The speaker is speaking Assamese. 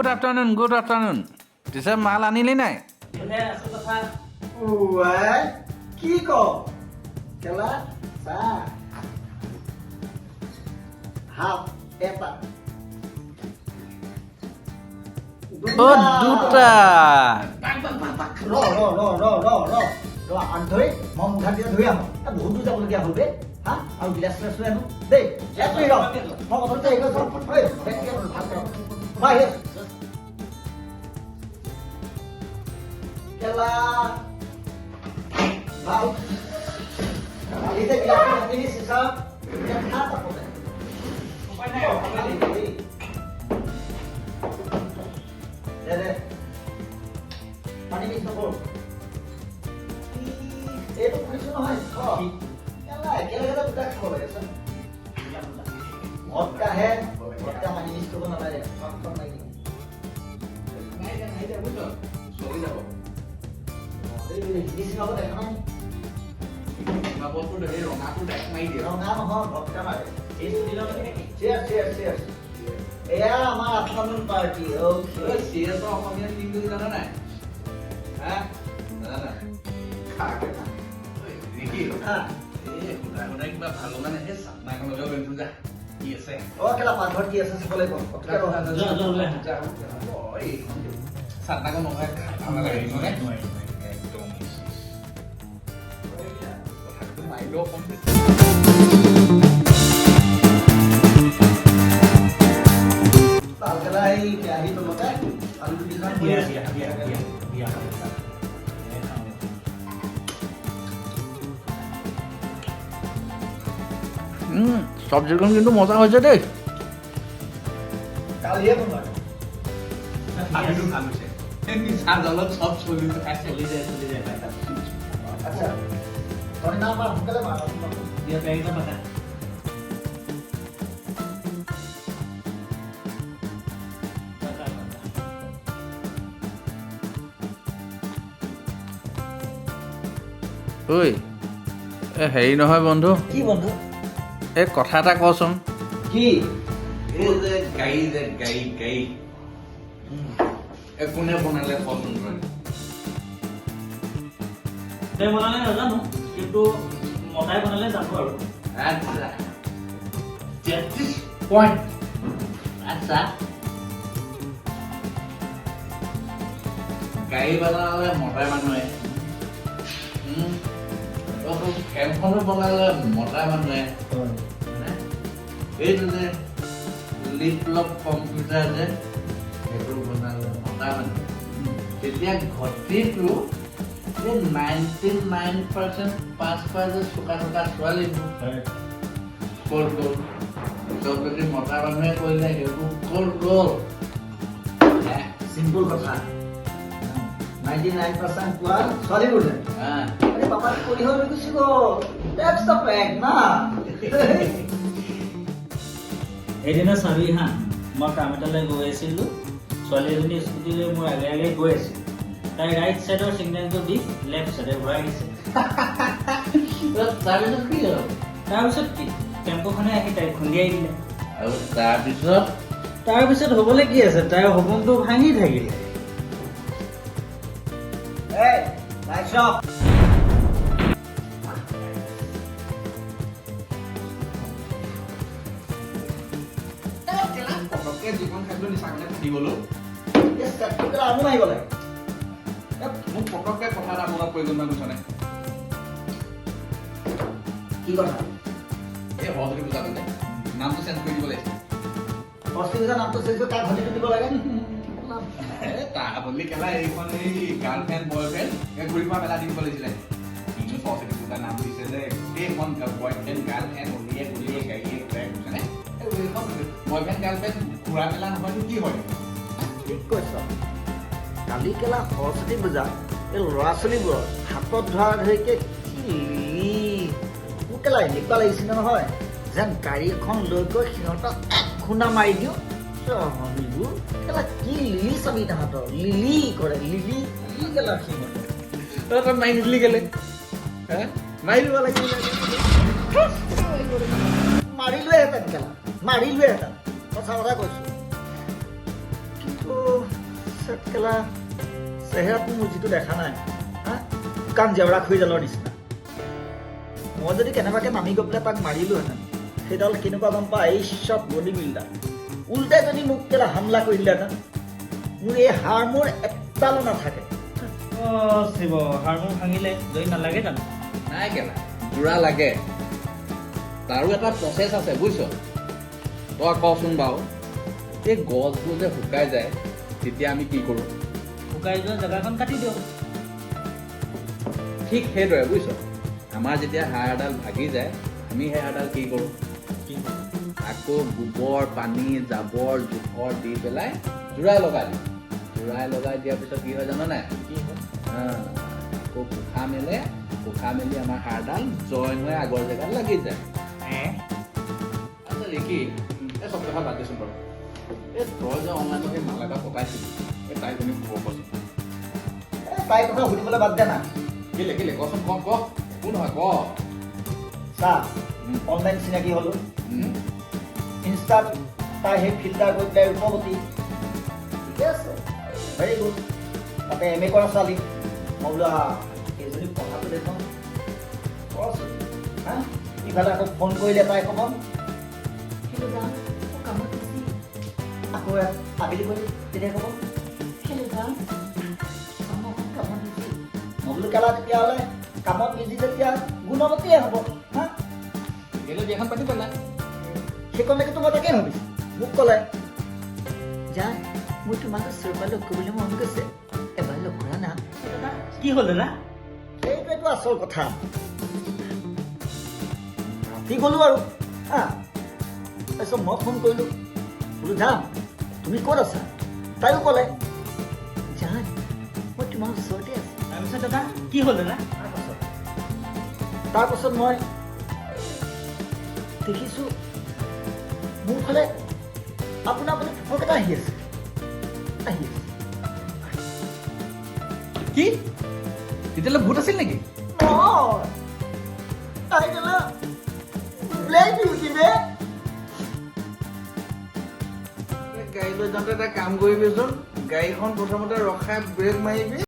গুড আফটাৰনুন পিছে মাল আনিলি নাই কি ক কেলা চাহ হাফ এটা অ' দুটা ৰ আন ধৰি মই মুখা দিয়া ধৰি আহোঁ বহুত দূৰ যাবলগীয়া হ'ল বে হা আৰু গিলাচ চিলাচ লৈ আনো দেই মই কথাটো মই কেলা ভাল কালি যে গিলাচ আনিলি চিচা খা তাপতে উপায় নাই দে পানী মিক্স নকৰোঁ এইটো খুলিছো নহয় একেলগে দুটা খাব লাগে ভটকাহে ভটকা পানী মিক্স কৰিব নালাগে এয়া আমাৰ আফটাৰনুন পাৰ্টি অসমীয়া টিমটো জানা নাই পাকঘৰত কি আছে চাব লাগিব কেৰাহী তলতে আলু দুটিমান চব্জিখন কিন্তু মজা হৈছে দেই কালিয়ে বনোৱা আচ্ছা তই না মাৰ সোনকালে মাৰ ঐ হেৰি নহয় বন্ধু কি বন্ধু এই কথা এটা কচোন কি গাড়ী কোনে বনালে কচোন তই বনালে নাজানো কিন্তু মতাই বনালে জানো আৰু আচ্ছা 33 পইণ্ট আচ্ছা গাড়ী বনালে মতাই মানুহে ফেনখনো বনালে মতা মানুহে এইটো যে লিপলপ কম্পিউটাৰ যে সেইটো বনালে মতা মানুহে তেতিয়া ঘটিটো এই 99% পাছ কৰা যে চোকা চোকা ছোৱালীবোৰ ক'ত গ'ল চব যদি মতা মানুহে কৰিলে সেইবোৰ ক'ত গ'ল চিম্পুল কথা 99% পোৱা ছোৱালীবোৰ যে পাপাক কৰি হৈ গুচি গ'ল দ্যাটছ দ্য ফেক্ট না সেইদিনা চাবি হা মই কাম এটালৈ গৈ আছিলোঁ ছোৱালী এজনী স্কুটি লৈ মোৰ আগে আগে গৈ আছিল তাই ৰাইট চাইডৰ ছিগনেলটো দি লেফ্ট চাইডে ঘূৰাই দিছে তাৰপিছত কি হ'ল তাৰপিছত কি টেম্পুখনে আহি তাইক খুন্দিয়াই দিলে আৰু তাৰপিছত হ'বলৈ কি আছে তাইৰ সপোনটো ভাঙি থাকিলে এই লাইটছ অফ জীৱন খাদ্য নিচাকে থাকিবলৈ আমি আহিব লাগে মোক পটককৈ কথা এটা মনত প্ৰয়োজন নাই বুজিছনে কি কথা এই সৰস্বতী পূজা মানে নামটো চেঞ্জ কৰি দিব লাগিছে সৰস্বতী পূজা নামটো চেঞ্জ কৰি তাক ঘটিটো দিব লাগে তাৰ বদলি কেলা এইখন এই গাৰ্লফ্ৰেণ্ড বয়ফ্ৰেণ্ড ঘূৰি ফুৰা মেলা দি দিব লাগিছিলে কিন্তু সৰস্বতী পূজা নাম দিছে যে গোটেইখন বয়ফ্ৰেণ্ড গাৰ্লফ্ৰেণ্ড উলিয়াই গুলিয়াই গাড়ীয়ে ঘূৰাই বুজিছনে বয়ফ্ৰেণ্ড গাৰ্লফ্ৰেণ্ড ঘূৰা মেলা নহয়তো কি হয় ঠিক কৈছ কালি কেলা সৰস্বতী পূজা এই ল'ৰা ছোৱালীবোৰৰ হাতত ধৰা ধৰিকে মোক কেলা এনেকুৱা লাগিছিলে নহয় যেন গাড়ী এখন লৈ গৈ সিহঁতক এক খুন্দা মাৰি দিওঁ চহনীবোৰ কেলা কি লিলি চাবি তাহাঁতৰ লিলি কৰে লিলি কেলা সিহঁত তই মাৰি নিদিলি কেলে মাৰি দিব লাগিছিলে মাৰিলোৱেহেঁতেন কেলা মাৰিলোৱেহেঁতেন সঁচা কথা কৈছোঁ কেলা চেহেৰাটো মোৰ যিটো দেখা নাই হা কাণ জেওৰা খৈজালৰ নিচিনা মই যদি কেনেবাকৈ নামি গৈ পেলাই তাক মাৰিলোহেঁতেন সেইডাল কেনেকুৱা গম পা এই চব বডি বিল্ডাৰ উল্টাই যদি মোক কেলা হামলা কৰি দিলেহেঁতেন মোৰ এই হাড় মোৰ এডালো নাথাকে শিৱ হাড়মোৰ ভাঙিলে জয়ী নালাগে জানো নাই কেলা যোৰা লাগে তাৰো এটা প্ৰচেছ আছে বুজিছ তই কচোন বাৰু এই গছবোৰ যে শুকাই যায় তেতিয়া আমি কি কৰোঁ শুকাই যোৱা জেগাখন কাটি দিয়ক ঠিক সেইদৰে বুজিছ আমাৰ যেতিয়া হাড় এডাল ভাগি যায় আমি সেই হাড়ডাল কি কৰোঁ আকৌ গোবৰ পানী জাবৰ জোথৰ দি পেলাই জোৰাই লগাই দিওঁ জোৰাই লগাই দিয়াৰ পিছত কি হয় জানো নাই কি হয় আকৌ পোখা মেলি আমাৰ হাড়ডাল জইন হৈ আগৰ জেগাত লাগি যায় আচ্ছা ৰিকি এই চব কথা বাদ দিছোঁ বাৰু এই তই যে অনলাইনত সেই মাল এটা পকাইছিলি এই তাই তুমি খবৰ কচোন তাইৰ কথা সুধিবলৈ বাদ দে না কেলে কচোন ক একো নহয় ক চা অনলাইন চিনাকি হ'লো ইনষ্টাত তাই সেই ফিল্টাৰ কৰি পেলাই ৰূপৱতী ঠিকে আছে ভেৰি গুড তাতে এম এ কৰা ছোৱালী মই বোলো এইজনী পঢ়াটো দেখোন কচোন হা ইফালে আকৌ ফোন কৰিলে তাই ক'ব কিন্তু যাম কামত বিজি আকৌ আবেলি কৰি তেতিয়া ক'ব খেলি যাম কামত বিজি মই বোলো কেলা তেতিয়াহ'লে কামত বিজি যেতিয়া গুণৱতীয়ে হ'ব হা কেলে বিয়াখন পাতি পেলাই সেইকণলৈকেতো মই তাকেই ভাবিছোঁ মোক ক'লে জান মোৰ তোমাক চৰপা লগ কৰিবলৈ মন গৈছে এবাৰ লগ কৰা না কি হ'ল দাদা সেইটোৱেতো আচল কথা ঠিক হ'লো আৰু হা তাৰপিছত মই ফোন কৰিলোঁ বোলো যাম তুমি ক'ত আছা তাইও ক'লে জান মই তোমাৰ ওচৰতে আছোঁ তাৰপিছত দাদা কি হ'ল দাদা তাৰপাছত মই দেখিছোঁ মোৰ ফালে আপোনাৰ ফটোকেইটা আহি আছে কি তেতিয়াহ'লে ভূত আছিল নেকি নহয় তাই গ'লা ব্লেক বিউটি বে গাড়ী লৈ যাওঁতে এটা কাম কৰিবিচোন গাড়ীখন প্ৰথমতে ৰখাই ব্ৰেক মাৰিবি